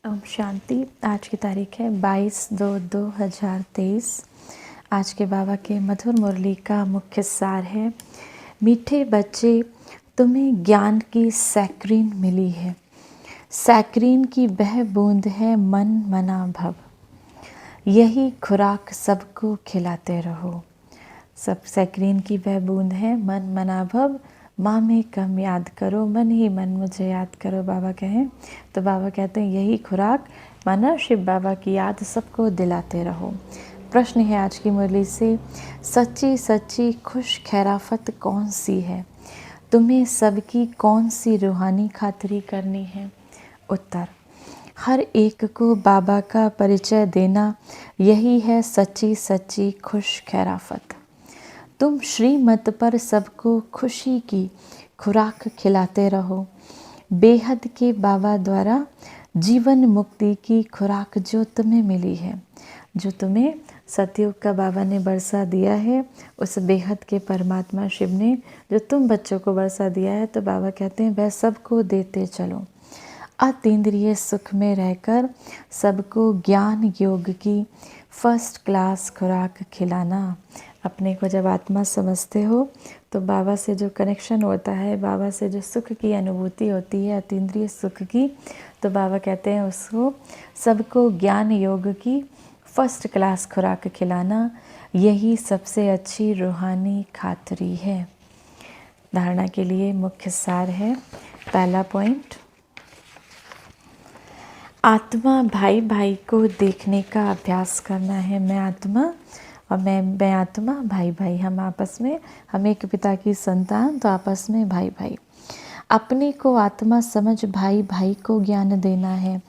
ओम शांति। आज की तारीख है 22/2/2023। आज के बाबा के मधुर मुरली का मुख्य सार है, मीठे बच्चे तुम्हें ज्ञान की सैक्रीन मिली है। सैक्रीन की वह बूंद है मन मना भव, यही खुराक सबको खिलाते रहो। सब सैक्रीन की वह बूंद है मन मना भव, माँ में कम याद करो, मन ही मन मुझे याद करो। बाबा कहें तो बाबा कहते हैं यही खुराक माना शिव बाबा की याद सबको दिलाते रहो। प्रश्न है आज की मुरली से, सच्ची सच्ची खुश खैराफत कौन सी है? तुम्हें सबकी कौन सी रूहानी खातिरी करनी है? उत्तर, हर एक को बाबा का परिचय देना, यही है सच्ची सच्ची खुश खैराफत। तुम श्रीमत पर सबको खुशी की खुराक खिलाते रहो। बेहद के बाबा द्वारा जीवन मुक्ति की खुराक जो तुम्हें मिली है, जो तुम्हें सतयुग का बाबा ने बरसा दिया है, उस बेहद के परमात्मा शिव ने जो तुम बच्चों को बरसा दिया है, तो बाबा कहते हैं वह सबको देते चलो। अतीन्द्रिय सुख में रहकर सबको ज्ञान योग की फर्स्ट क्लास खुराक खिलाना। अपने को जब आत्मा समझते हो तो बाबा से जो कनेक्शन होता है, बाबा से जो सुख की अनुभूति होती है, अतीन्द्रिय सुख की, तो बाबा कहते हैं उसको सबको ज्ञान योग की फर्स्ट क्लास खुराक खिलाना, यही सबसे अच्छी रूहानी खातिरी है। धारणा के लिए मुख्य सार है, पहला पॉइंट, आत्मा भाई भाई को देखने का अभ्यास करना है। मैं आत्मा और मैं आत्मा, भाई भाई, हम आपस में, हम एक पिता की संतान, तो आपस में भाई भाई। अपने को आत्मा समझ भाई भाई को ज्ञान देना है।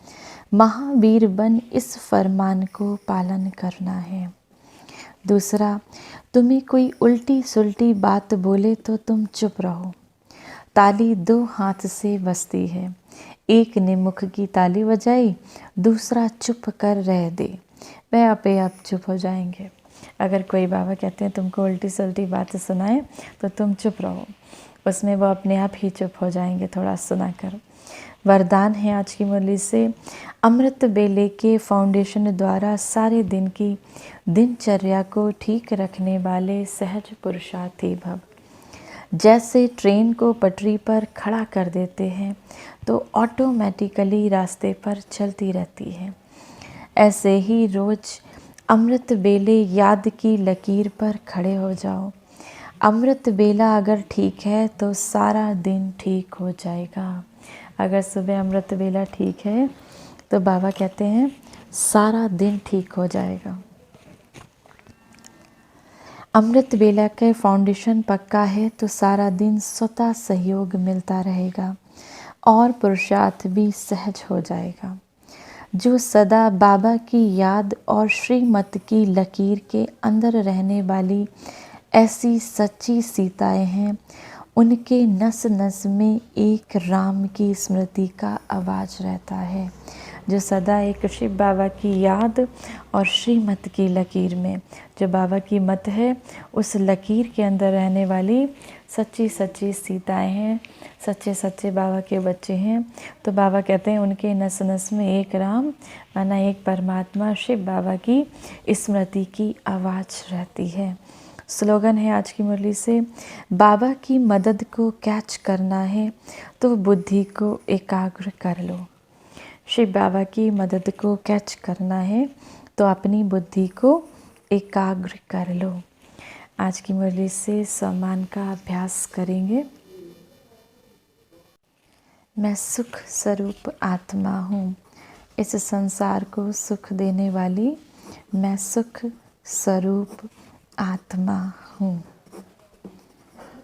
महावीर बन इस फरमान को पालन करना है। दूसरा, तुम्हें कोई उल्टी सुल्टी बात बोले तो तुम चुप रहो। ताली दो हाथ से बजती है, एक ने मुख की ताली बजाई, दूसरा चुप कर रह दे, वह आपे आप चुप हो जाएंगे। अगर कोई बाबा कहते हैं तुमको उल्टी सुल्टी बात सुनाए तो तुम चुप रहो, उसमें वो अपने आप ही चुप हो जाएंगे थोड़ा सुनाकर। वरदान है आज की मुरली से, अमृत बेले के फाउंडेशन द्वारा सारे दिन की दिनचर्या को ठीक रखने वाले सहज पुरुषार्थी भव। जैसे ट्रेन को पटरी पर खड़ा कर देते हैं तो ऑटोमेटिकली रास्ते पर चलती रहती है, ऐसे ही रोज़ अमृत बेले याद की लकीर पर खड़े हो जाओ। अमृत बेला अगर ठीक है तो सारा दिन ठीक हो जाएगा। अगर सुबह अमृत बेला ठीक है तो बाबा कहते हैं सारा दिन ठीक हो जाएगा। अमृत बेला के फाउंडेशन पक्का है तो सारा दिन स्वतः सहयोग मिलता रहेगा और पुरुषार्थ भी सहज हो जाएगा। जो सदा बाबा की याद और श्रीमत की लकीर के अंदर रहने वाली ऐसी सच्ची सीताएं हैं, उनके नस नस में एक राम की स्मृति का आवाज़ रहता है। जो सदा एक शिव बाबा की याद और श्रीमत की लकीर में, जो बाबा की मत है, उस लकीर के अंदर रहने वाली सच्ची सच्ची सीताएं हैं, सच्चे सच्चे बाबा के बच्चे हैं। तो बाबा कहते हैं उनके नस नस में एक राम माना एक परमात्मा शिव बाबा की स्मृति की आवाज़ रहती है। स्लोगन है आज की मुरली से, बाबा की मदद को कैच करना है तो बुद्धि को एकाग्र कर लो। शिव बाबा की मदद को कैच करना है तो अपनी बुद्धि को एकाग्र कर लो। आज की मुरली से सम्मान का अभ्यास करेंगे। मैं सुख स्वरूप आत्मा हूँ, इस संसार को सुख देने वाली मैं सुख स्वरूप आत्मा हूँ।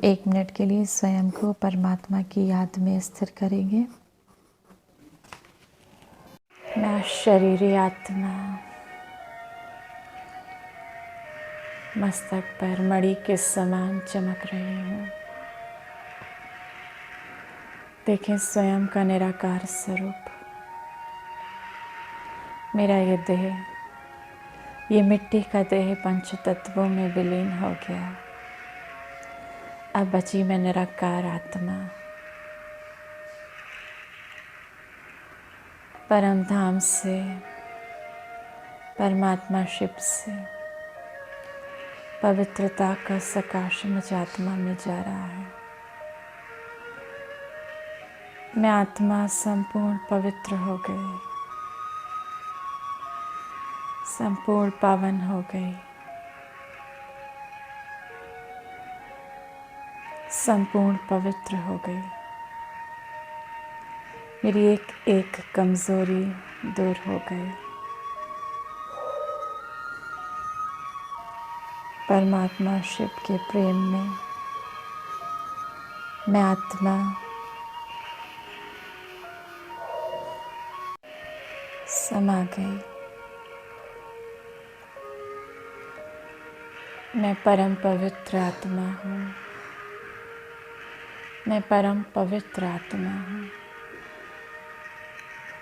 1 मिनट के लिए स्वयं को परमात्मा की याद में स्थिर करेंगे। मैं शरीरी आत्मा मस्तक पर मणि के समान चमक रही हूँ। देखें स्वयं का निराकार स्वरूप। मेरा ये देह, ये मिट्टी का देह पंच तत्वों में विलीन हो गया। अब बची मैं निराकार आत्मा। परम धाम से, परमात्मा शिव से पवित्रता का सकाश मुझ आत्मा में जा रहा है। मैं आत्मा संपूर्ण पवित्र हो गई, संपूर्ण पावन हो गई, संपूर्ण पवित्र हो गई। मेरी एक एक कमजोरी दूर हो गई। परमात्मा शिव के प्रेम में मैं आत्मा समा गई। मैं परम पवित्र आत्मा हूँ। मैं परम पवित्र आत्मा हूँ।